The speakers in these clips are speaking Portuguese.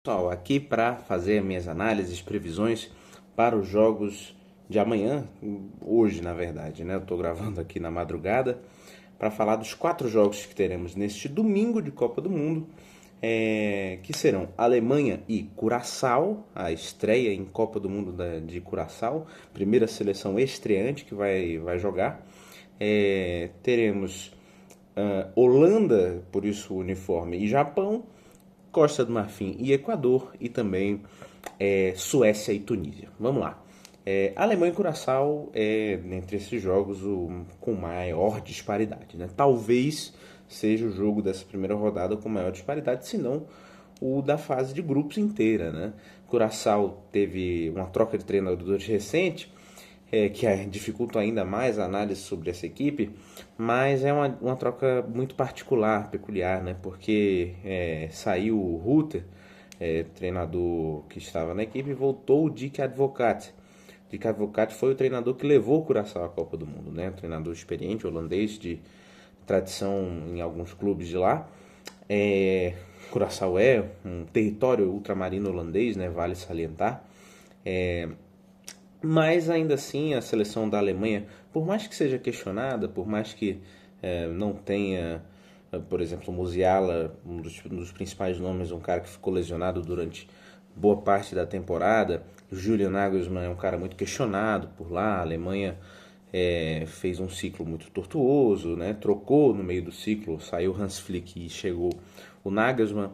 Pessoal, aqui para fazer minhas análises, previsões para os jogos de amanhã, hoje na verdade, né? Eu estou gravando aqui na madrugada para falar dos 4 jogos que teremos neste domingo de Copa do Mundo, que serão Alemanha e Curaçao, a estreia em Copa do Mundo de Curaçao, primeira seleção estreante que vai jogar. Teremos Holanda, por isso o uniforme, e Japão, Costa do Marfim e Equador, e também Suécia e Tunísia. Vamos lá. Alemanha e Curaçao é, entre esses jogos, com maior disparidade. Né? Talvez seja o jogo dessa primeira rodada com maior disparidade, se não o da fase de grupos inteira. Né? Curaçao teve uma troca de treinadores recente, que dificulta ainda mais a análise sobre essa equipe, mas é uma troca muito particular, peculiar, né? Porque saiu o Rutter, treinador que estava na equipe, e voltou o Dick Advocaat. Dick Advocaat foi o treinador que levou o Curaçao à Copa do Mundo, né? Um treinador experiente, holandês, de tradição em alguns clubes de lá. Curaçao é um território ultramarino holandês, né? Vale salientar. Mas ainda assim a seleção da Alemanha, por mais que seja questionada, por mais que não tenha, por exemplo, o Musiala, um dos principais nomes, um cara que ficou lesionado durante boa parte da temporada. O Julian Nagelsmann é um cara muito questionado por lá. A Alemanha fez um ciclo muito tortuoso, né? Trocou no meio do ciclo, saiu Hans Flick e chegou o Nagelsmann.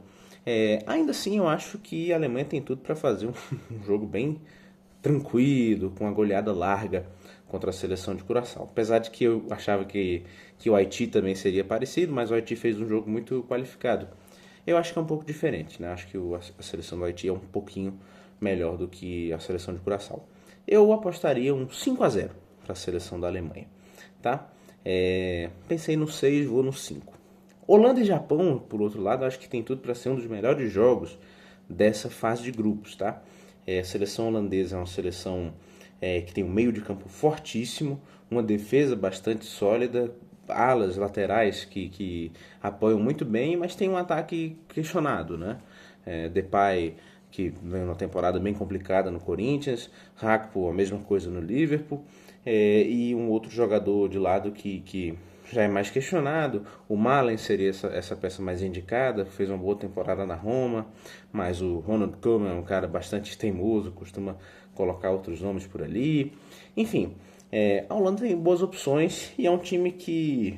Ainda assim eu acho que a Alemanha tem tudo para fazer um jogo bem tranquilo, com uma goleada larga contra a seleção de Curaçao. Apesar de que eu achava que o Haiti também seria parecido, mas o Haiti fez um jogo muito qualificado. Eu acho que é um pouco diferente, né? Acho que a seleção do Haiti é um pouquinho melhor do que a seleção de Curaçao. Eu apostaria um 5-0 para a seleção da Alemanha, tá? Pensei no 6, vou no 5. Holanda e Japão, por outro lado, acho que tem tudo para ser um dos melhores jogos dessa fase de grupos, tá? A seleção holandesa é uma seleção que tem um meio de campo fortíssimo, uma defesa bastante sólida, alas laterais que apoiam muito bem, mas tem um ataque questionado, né? Depay, que vem uma temporada bem complicada no Corinthians, Gakpo, a mesma coisa no Liverpool, e um outro jogador de lado que já é mais questionado. O Malen seria essa peça mais indicada, fez uma boa temporada na Roma, mas o Ronald Koeman é um cara bastante teimoso, costuma colocar outros nomes por ali. Enfim, a Holanda tem boas opções e é um time que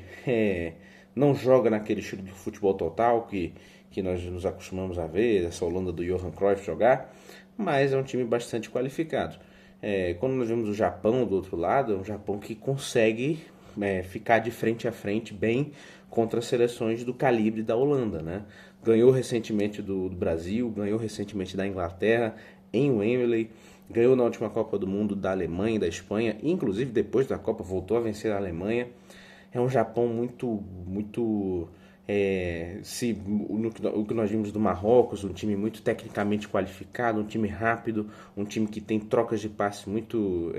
não joga naquele estilo de futebol total que nós nos acostumamos a ver, essa Holanda do Johan Cruyff jogar, mas é um time bastante qualificado. Quando nós vemos o Japão do outro lado, é um Japão que consegue ficar de frente a frente bem contra as seleções do calibre da Holanda, né? Ganhou recentemente do Brasil, ganhou recentemente da Inglaterra em Wembley, ganhou na última Copa do Mundo da Alemanha e da Espanha, inclusive depois da Copa voltou a vencer a Alemanha. É um Japão muito o que nós vimos do Marrocos, um time muito tecnicamente qualificado, um time rápido, um time que tem trocas de passe muito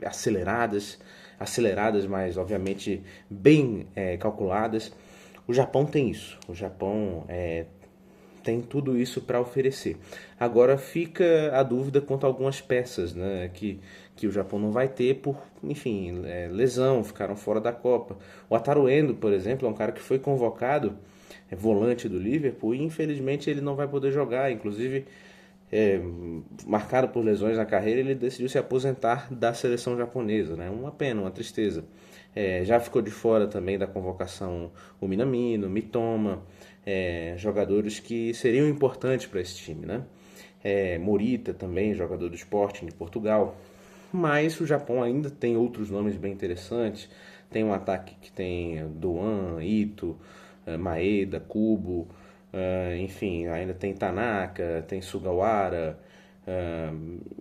aceleradas, mas obviamente bem calculadas. O Japão tem isso. O Japão tem tudo isso para oferecer. Agora fica a dúvida quanto a algumas peças, né, que o Japão não vai ter por, enfim, lesão, ficaram fora da Copa. O Wataru Endo, por exemplo, é um cara que foi convocado, volante do Liverpool, e infelizmente ele não vai poder jogar. Inclusive, marcado por lesões na carreira, ele decidiu se aposentar da seleção japonesa, né? Uma pena, uma tristeza. Já ficou de fora também da convocação o Minamino, Mitoma, jogadores que seriam importantes para esse time, né? Morita também, jogador do Sporting de Portugal. Mas o Japão ainda tem outros nomes bem interessantes. Tem um ataque que tem Doan, Ito, Maeda, Kubo, enfim, ainda tem Tanaka, tem Sugawara,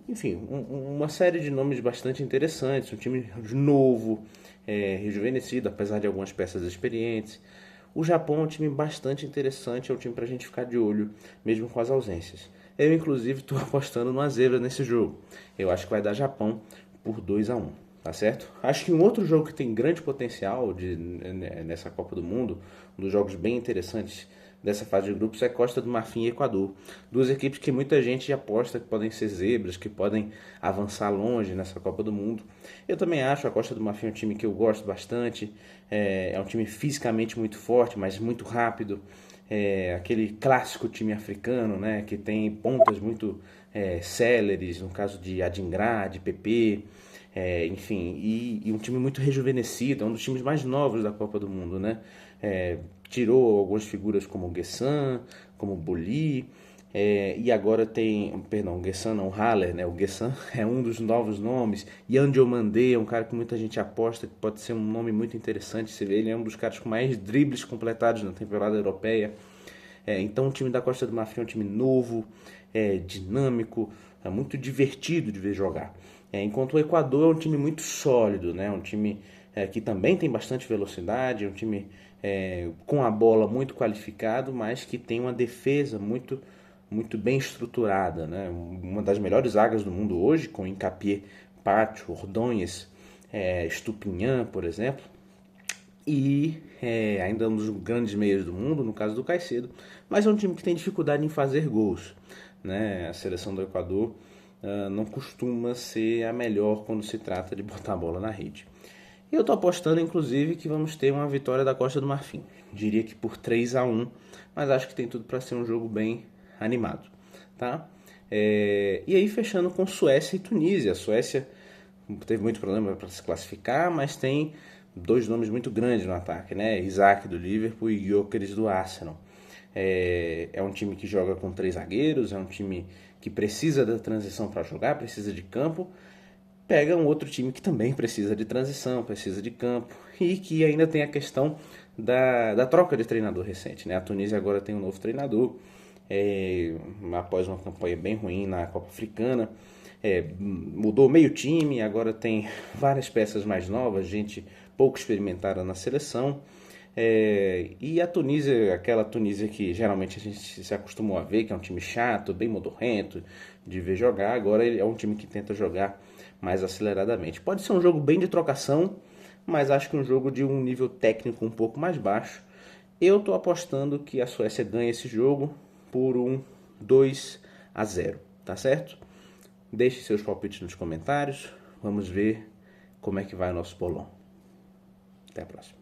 enfim, uma série de nomes bastante interessantes. Um time novo, rejuvenescido, apesar de algumas peças experientes. O Japão é um time bastante interessante, é um time para a gente ficar de olho, mesmo com as ausências. Eu, inclusive, estou apostando numa zebra nesse jogo. Eu acho que vai dar Japão por 2-1, tá certo? Acho que um outro jogo que tem grande potencial nessa Copa do Mundo, um dos jogos bem interessantes dessa fase de grupos é Costa do Marfim e Equador. Duas equipes que muita gente aposta que podem ser zebras, que podem avançar longe nessa Copa do Mundo. Eu também acho a Costa do Marfim um time que eu gosto bastante. É um time fisicamente muito forte, mas muito rápido. É aquele clássico time africano, né, que tem pontas muito céleres, no caso de Adingra, de PP, enfim, e um time muito rejuvenescido, é um dos times mais novos da Copa do Mundo, né? Tirou algumas figuras como o Guessan, como o Boli, e agora tem, perdão, o Guessan não, o Haller, né? O Guessan é um dos novos nomes. Yan Diomandé é um cara que muita gente aposta que pode ser um nome muito interessante. Você vê, ele é um dos caras com mais dribles completados na temporada europeia. Então o time da Costa do Marfim é um time novo, dinâmico, muito divertido de ver jogar. Enquanto o Equador é um time muito sólido, né? Um time que também tem bastante velocidade, é um time com a bola muito qualificado, mas que tem uma defesa muito bem estruturada, né? Uma das melhores zagas do mundo hoje, com Hincapié, Pacho, Ordonhes, Estupinhan, por exemplo. E ainda um dos grandes meias do mundo, no caso do Caicedo, mas é um time que tem dificuldade em fazer gols, né? A seleção do Equador não costuma ser a melhor quando se trata de botar a bola na rede. E eu tô apostando, inclusive, que vamos ter uma vitória da Costa do Marfim. Diria que por 3-1, mas acho que tem tudo para ser um jogo bem animado, tá? E aí fechando com Suécia e Tunísia. A Suécia teve muito problema para se classificar, mas tem dois nomes muito grandes no ataque, né? Isaac do Liverpool e Gyökeres do Arsenal. É um time que joga com 3 zagueiros, é um time que precisa da transição para jogar, precisa de campo. Pega um outro time que também precisa de transição, precisa de campo e que ainda tem a questão da troca de treinador recente, né? A Tunísia agora tem um novo treinador, após uma campanha bem ruim na Copa Africana. Mudou meio time, agora tem várias peças mais novas, gente pouco experimentada na seleção. E a Tunísia, aquela Tunísia que geralmente a gente se acostumou a ver, que é um time chato, bem modorrento de ver jogar, agora é um time que tenta jogar mais aceleradamente. Pode ser um jogo bem de trocação, mas acho que um jogo de um nível técnico um pouco mais baixo. Eu estou apostando que a Suécia ganha esse jogo por um 2-0, tá certo? Deixe seus palpites nos comentários. Vamos ver como é que vai o nosso bolão. Até a próxima.